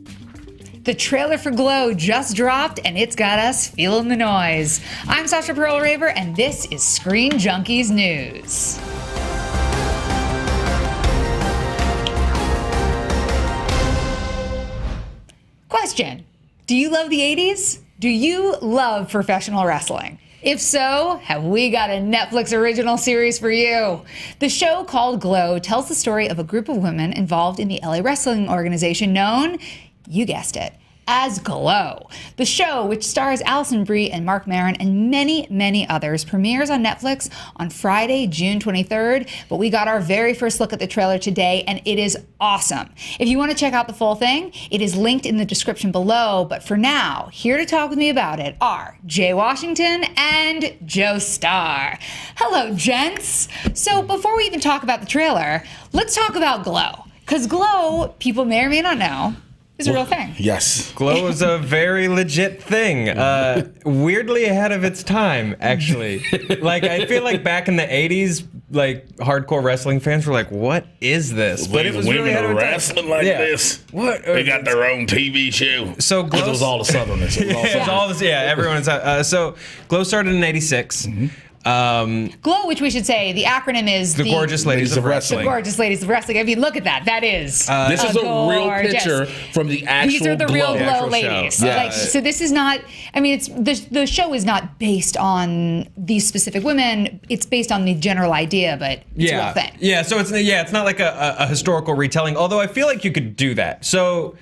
The trailer for Glow just dropped, and it's got us feeling the noise. I'm Sasha Pearl Raver, and this is Screen Junkies News. Question: do you love the 80s? Do you love professional wrestling? If so, have we got a Netflix original series for you? The show called Glow tells the story of a group of women involved in the LA wrestling organization known, you guessed it, as Glow. The show, which stars Alison Brie and Mark Maron and many, many others, premieres on Netflix on Friday, June 23rd. But we got our very first look at the trailer today, and it is awesome. If you want to check out the full thing, it is linked in the description below. But for now, here to talk with me about it are Jay Washington and Joe Starr. Hello, gents. So before we even talk about the trailer, let's talk about Glow. Because Glow, people may or may not know, is a real thing. Yes. Glow is a very legit thing. Weirdly ahead of its time, actually. Like, I feel like back in the 80s, like, hardcore wrestling fans were like, what is this? But it was really ahead of its time. Wrestling like this. What? They got their own TV show. So Glow... It was all the Southerners. It was all this, yeah, everyone is... so Glow started in 86. Mm-hmm. Glow, which we should say, the acronym is the Gorgeous Ladies of Wrestling. The Gorgeous Ladies of Wrestling. I mean, look at that. That is this is a real picture from the actual These are the real Glow ladies. Yes. Like, so this is not, I mean, it's the show is not based on these specific women. It's based on the general idea, but it's a real thing. Yeah, so it's not like a historical retelling, although I feel like you could do that. So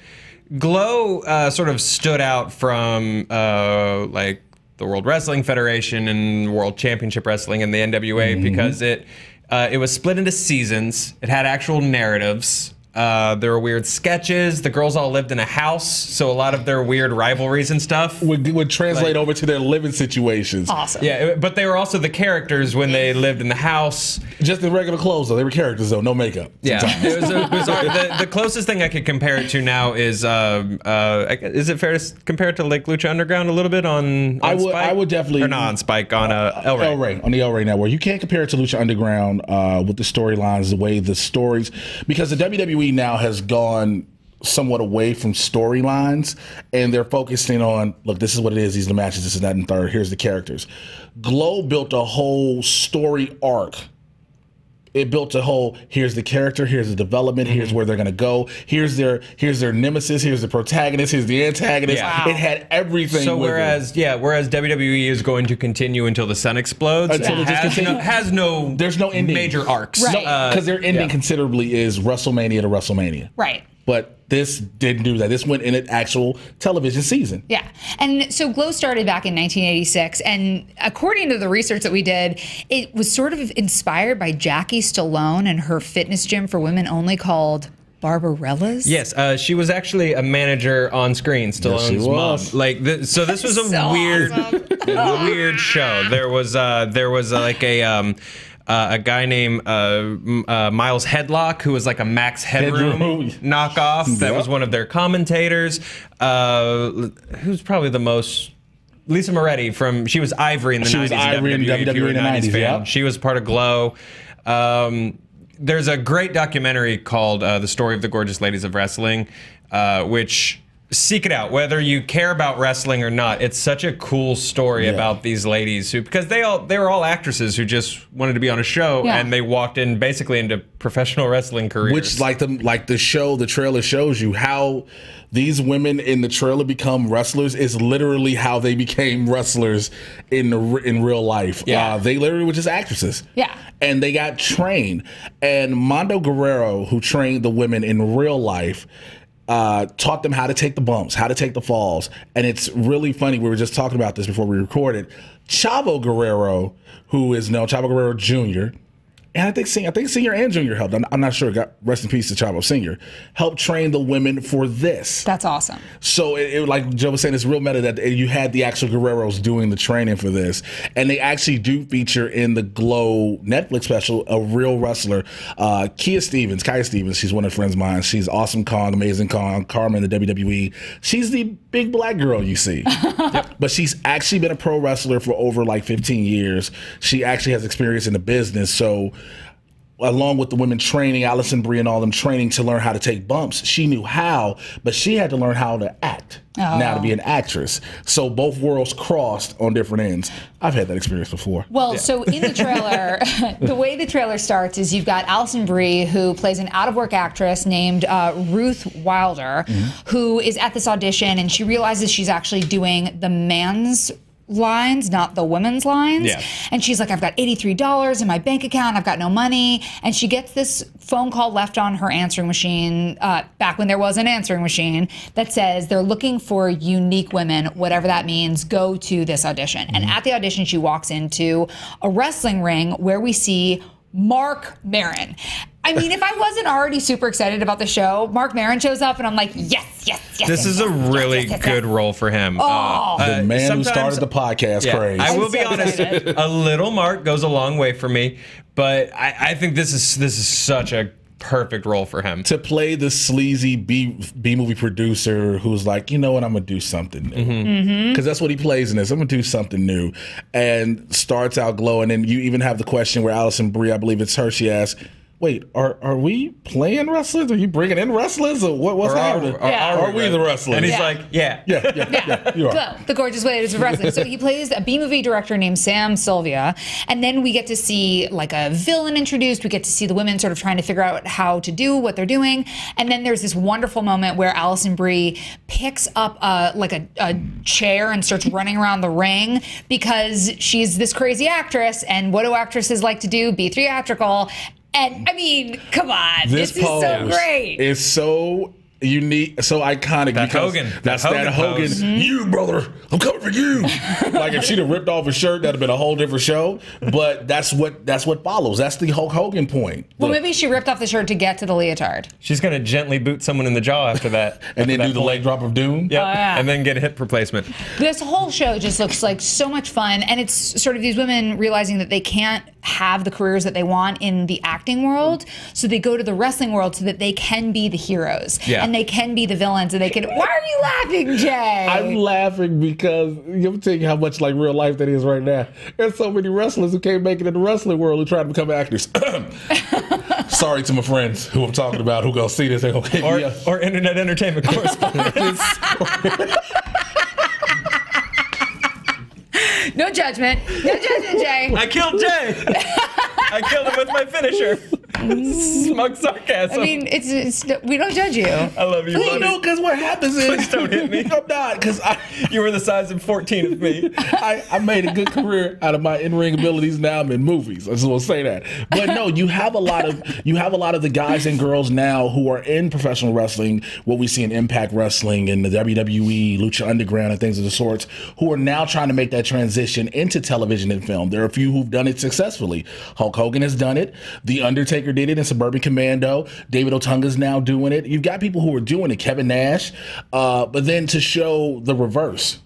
Glow sort of stood out from like the World Wrestling Federation and World Championship Wrestling and the NWA because it was split into seasons. It had actual narratives. There were weird sketches. The girls all lived in a house, so a lot of their weird rivalries and stuff would translate over to their living situations. Awesome. Yeah, but they were also the characters when they lived in the house. Just in regular clothes, though. They were characters, though. No makeup. Yeah. It was the closest thing I could compare it to now is it fair to compare it to like Lucha Underground a little bit on Spike? I would definitely... Or not on Spike, on El Rey. On the El Rey Network. You can't compare it to Lucha Underground with the storylines, the way the stories... Because the WWE now has gone somewhat away from storylines, and they're focusing on, look, this is what it is, these are the matches, this is that and third, here's the characters. Glow built a whole story arc. It built a whole, here's the character, here's the development, here's where they're gonna go, here's their nemesis, here's the protagonist, here's the antagonist. Yeah. It had everything. So with whereas WWE is going to continue until the sun explodes, until it just continues. There's no ending. Major arcs. Right. Because their ending considerably is WrestleMania to WrestleMania. Right. But this didn't do that. This went in an actual television season. Yeah. And so Glow started back in 1986. And according to the research that we did, it was sort of inspired by Jackie Stallone and her fitness gym for women only called Barbarella's. Yes, she was actually a manager on screen, Stallone's mom. Like, so this was a so weird, awesome. weird show. There was like a guy named Miles Headlock, who was like a Max Headroom knockoff. That was one of their commentators. Who's probably the most... Lisa Moretti she was Ivory in the 90s. She was Ivory in WWE in the 90s, yeah. She was part of Glow. There's a great documentary called The Story of the Gorgeous Ladies of Wrestling, which... Seek it out, whether you care about wrestling or not. It's such a cool story about these ladies because they were all actresses who just wanted to be on a show and they walked in basically into professional wrestling careers. Which the trailer shows you how these women in the trailer become wrestlers is literally how they became wrestlers in real life. Yeah. They literally were just actresses. Yeah. And they got trained. And Mondo Guerrero, who trained the women in real life, taught them how to take the bumps, how to take the falls. And it's really funny. We were just talking about this before we recorded. Chavo Guerrero, who is now Chavo Guerrero Jr., and I think Senior and Junior helped. I'm not sure. Rest in peace to Chavo Senior. Helped train the women for this. That's awesome. So it like Joe was saying, it's real meta that you had the actual Guerreros doing the training for this, and they actually do feature in the Glow Netflix special a real wrestler, Kaya Stevens. She's one of the friends of mine. She's awesome Kong, amazing Kong, Carmen in the WWE. She's the big black girl you see, but she's actually been a pro wrestler for over like 15 years. She actually has experience in the business, so. along with the women training, Allison Brie and all them training to learn how to take bumps. She knew how, but she had to learn how to act now to be an actress. So both worlds crossed on different ends. I've had that experience before. Well, so in the trailer, the way the trailer starts is you've got Allison Brie, who plays an out-of-work actress named Ruth Wilder, who is at this audition, and she realizes she's actually doing the man's lines, not the women's lines. Yeah. And she's like, I've got $83 in my bank account. I've got no money. And she gets this phone call left on her answering machine, back when there was an answering machine, that says they're looking for unique women, whatever that means, go to this audition. And at the audition, she walks into a wrestling ring where we see Mark Maron. I mean, if I wasn't already super excited about the show, Mark Maron shows up and I'm like, yes. This is a really good role for him. The man who started the podcast craze. I will be honest, a little Mark goes a long way for me, but I think this is such a perfect role for him. To play the sleazy B-movie producer who's like, you know what, I'm going to do something new. Because that's what he plays in this. I'm going to do something new. And starts out glowing. And you even have the question where Allison Brie, I believe it's her, she asks, wait, are we playing wrestlers? Are you bringing in wrestlers? Or what's happening? Are we the wrestlers? And he's like, yeah, you are. Glow, the gorgeous ladies of wrestling. So he plays a B-movie director named Sam Sylvia, and then we get to see like a villain introduced. We get to see the women sort of trying to figure out how to do what they're doing, and then there's this wonderful moment where Allison Brie picks up like a chair and starts running around the ring because she's this crazy actress, and what do actresses like to do? Be theatrical. And I mean, come on, this is so great. It's so unique, so iconic. That Hogan. That's that Hogan. You, brother, I'm coming for you. Like if she'd have ripped off his shirt, that'd have been a whole different show. But that's what follows. That's the Hulk Hogan point. Well, maybe she ripped off the shirt to get to the leotard. She's gonna gently boot someone in the jaw after that, and then do the leg drop of doom. Yep. And then get a hip replacement. This whole show just looks like so much fun, and it's sort of these women realizing that they can't have the careers that they want in the acting world, so they go to the wrestling world so that they can be the heroes and they can be the villains, and they can. Why are you laughing, Jay? I'm laughing because I'm telling you how much like real life that is right now. There's so many wrestlers who can't make it in the wrestling world who try to become actors. Sorry to my friends who I'm talking about who go see this. They go, or internet entertainment correspondents. No judgment. No judgment, Jay. I killed Jay. I killed him with my finisher. Smug sarcasm. I mean, it's we don't judge you. I love you, buddy. No, because what happens is... Please don't hit me. I'm not, because you were the size of 14 of me. I made a good career out of my in-ring abilities. Now I'm in movies. I just want to say that. But no, you have a lot of the guys and girls now who are in professional wrestling, what we see in Impact Wrestling and the WWE, Lucha Underground, and things of the sorts, who are now trying to make that transition into television and film. There are a few who've done it successfully. Hulk Hogan has done it. The Undertaker did it in Suburban Commando. David Otunga's now doing it. You've got people who are doing it. Kevin Nash. But then to show the reverse.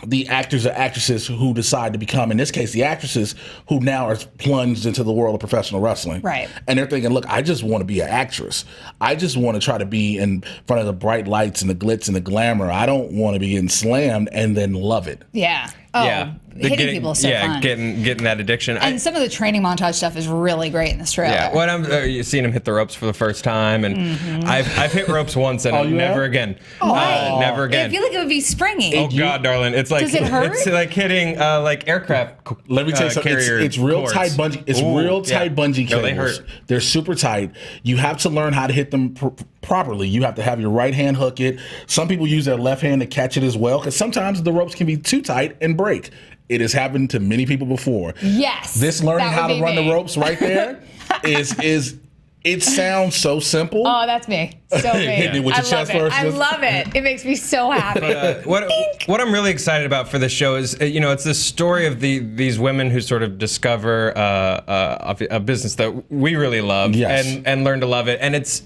The actors or actresses who decide to become, in this case, the actresses who now are plunged into the world of professional wrestling. Right. And they're thinking, look, I just want to be an actress. I just want to try to be in front of the bright lights and the glitz and the glamour. I don't want to be getting slammed and then love it. Yeah. Oh, hitting people is so fun. getting that addiction. And some of the training montage stuff is really great in this trailer. Yeah, when I'm seeing him hit the ropes for the first time, and I've hit ropes once and never again. Never again. I feel like it would be springy. Oh God, darling, it's like Does it hurt? It's like hitting like aircraft. Let me tell you something. It's real cords. tight bungee. It's real tight bungee cables. No, they hurt. They're super tight. You have to learn how to hit them properly. You have to have your right hand hook it. Some people use their left hand to catch it as well, because sometimes the ropes can be too tight and break. It has happened to many people before. Yes. This learning how to run the ropes right there is it sounds so simple. Oh, that's me. So me. Hitting it with your chest first. I love it. It makes me so happy. What I'm really excited about for this show is, it's this story of these women who sort of discover a business that we really love and learn to love it. And it's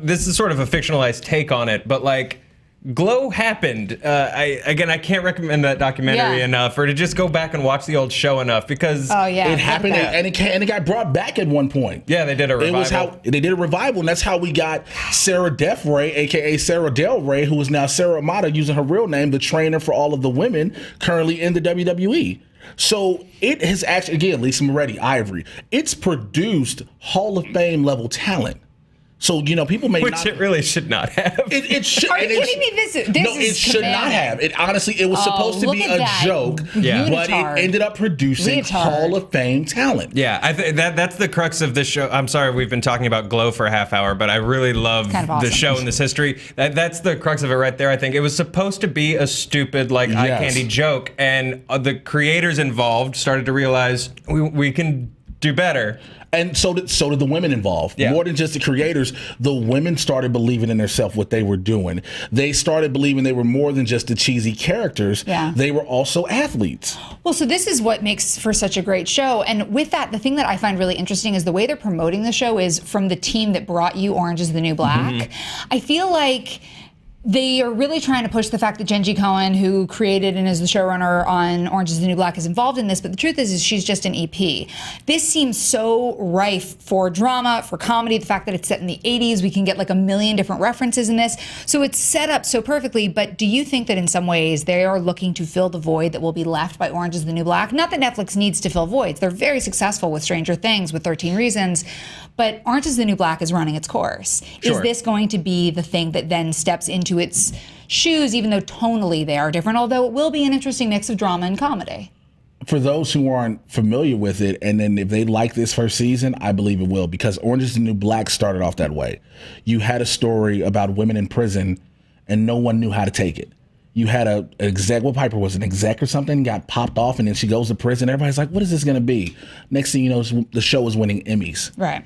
this is sort of a fictionalized take on it, but like, Glow happened. I can't recommend that documentary enough, or to just go back and watch the old show enough, because it happened and it got brought back at one point. Yeah, they did a revival. It was how they did a revival, and that's how we got Sarah Def Ray, aka Sarah Del Rey, who is now Sarah Amata, using her real name, the trainer for all of the women currently in the WWE. So it has actually, again, Lisa Moretti, Ivory, it's produced Hall of Fame level talent. So, you know, people may Which not. it really should not have. It should. Are you kidding me? This no, is it should not commanding. have. It honestly, it was supposed to look be at a that. joke, Yeah. but it Leotard. ended up producing Leotard. Hall of Fame talent. Yeah, I think that's the crux of this show. I'm sorry, we've been talking about Glow for a half hour, but I really love Kind of awesome. the show and this history. That's the crux of it right there. I think it was supposed to be a stupid, like, eye Yes. candy joke, and the creators involved started to realize we can do better. And so did the women involved. Yeah. More than just the creators, the women started believing in themselves, what they were doing. They started believing they were more than just the cheesy characters. Yeah. They were also athletes. Well, so this is what makes for such a great show. And with that, the thing that I find really interesting is the way they're promoting the show is from the team that brought you Orange is the New Black. I feel like they are really trying to push the fact that Jenji Cohen, who created and is the showrunner on Orange is the New Black, is involved in this. But the truth is she's just an EP. This seems so rife for drama, for comedy. The fact that it's set in the 80s, we can get like a million different references in this. So it's set up so perfectly. But do you think that in some ways they are looking to fill the void that will be left by Orange is the New Black? Not that Netflix needs to fill voids. They're very successful with Stranger Things, with 13 Reasons. But Orange is the New Black is running its course. Sure. Is this going to be the thing that then steps into its shoes, even though tonally they are different, although it will be an interesting mix of drama and comedy? For those who aren't familiar with it, and then if they like this first season, I believe it will, because Orange is the New Black started off that way. You had a story about women in prison, and no one knew how to take it. You had an exec, what Piper was, an exec or something, got popped off, and then she goes to prison. Everybody's like, what is this going to be? Next thing you know, the show is winning Emmys. Right.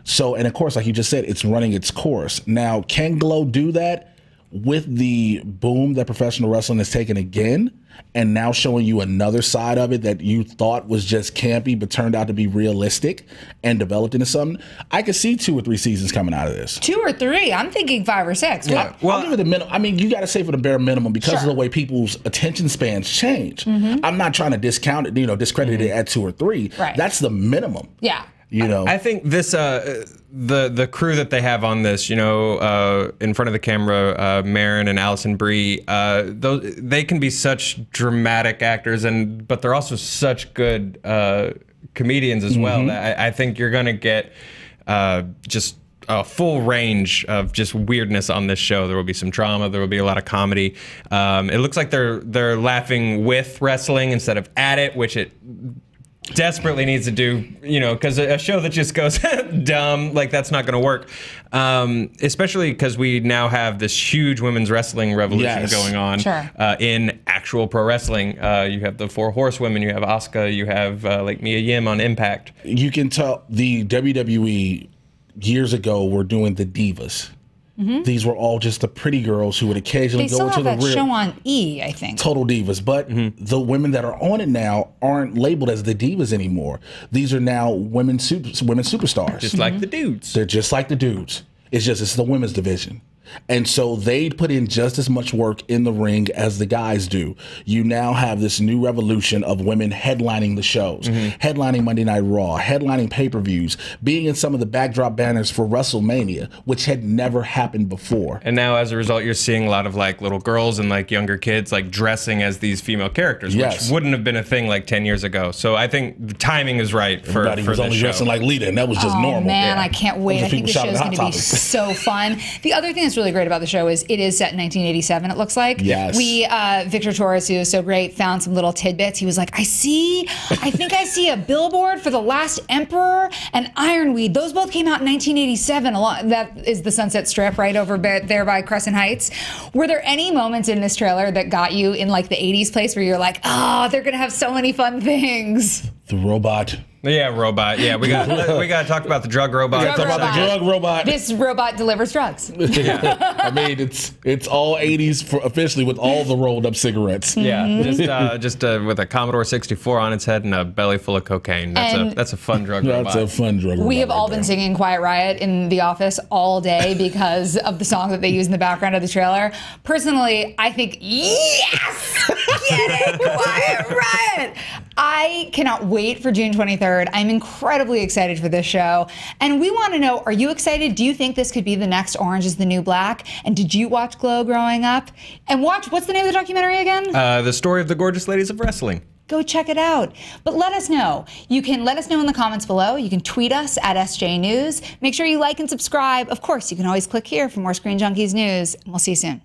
So, and of course, like you just said, it's running its course. Now, can Glow do that with the boom that professional wrestling has taken again, and now showing you another side of it that you thought was just campy but turned out to be realistic and developed into something? I could see 2 or 3 seasons coming out of this. 2 or 3. I'm thinking 5 or 6. Yeah. I'll give it the minimum. I mean, you got to say for the bare minimum because of Sure. the way people's attention spans change. I'm not trying to discount it, discredit it at 2 or 3. Right. That's the minimum. Yeah. I think this the crew that they have on this, in front of the camera, Marin and Allison Brie, they can be such dramatic actors, but they're also such good comedians as well. I think you're gonna get just a full range of just weirdness on this show. There will be some drama. There will be a lot of comedy. It looks like they're laughing with wrestling instead of at it, which it desperately needs to do, because a show that just goes dumb, like that's not going to work. Especially because we now have this huge women's wrestling revolution going on in actual pro wrestling. You have the 4 horsewomen, you have Asuka, you have like Mia Yim on Impact. You can tell the WWE years ago were doing the divas. These were all just the pretty girls who would occasionally They go still into have the that real show on E, I think. total divas. But the women that are on it now aren't labeled as the divas anymore. These are now women superstars. Just like the dudes. They're just like the dudes. It's the women's division. And so they put in just as much work in the ring as the guys do. You now have this new revolution of women headlining the shows, headlining Monday Night Raw, headlining pay-per-views, being in some of the backdrop banners for WrestleMania, which had never happened before. And now, as a result, you're seeing a lot of like little girls and like younger kids like dressing as these female characters, which wouldn't have been a thing like 10 years ago. So I think the timing is right for Everybody was this only show. dressing like Lita, and that was just normal. Man, I can't wait. I think the people show's shouting going Hot to be Topic. so fun. The other thing that's really great about the show is it is set in 1987, it looks like. Yes. Victor Torres, who is so great, found some little tidbits. He was like, I think I see a billboard for The Last Emperor and Ironweed. Those both came out in 1987. That is the Sunset Strip right over there by Crescent Heights. Were there any moments in this trailer that got you in like the 80s place where you're like, oh, they're going to have so many fun things? The robot. Yeah, robot. Yeah, we got to talk about the drug robot. Drug Talk about the drug robot. This robot delivers drugs. I mean, it's all 80s officially with all the rolled up cigarettes. Yeah, just with a Commodore 64 on its head and a belly full of cocaine. That's a fun drug robot. That's a fun drug robot. We have all right been singing Quiet Riot in the office all day because of the song that they use in the background of the trailer. Personally, I think, yes! Get it, Quiet Riot! I cannot wait for June 23rd. I'm incredibly excited for this show. And we want to know, are you excited? Do you think this could be the next Orange is the New Black? And did you watch Glow growing up? And what's the name of the documentary again? The Story of the Gorgeous Ladies of Wrestling. go check it out. But let us know. You can let us know in the comments below. You can tweet us at SJ News. Make sure you like and subscribe. Of course, you can always click here for more Screen Junkies news. And we'll see you soon.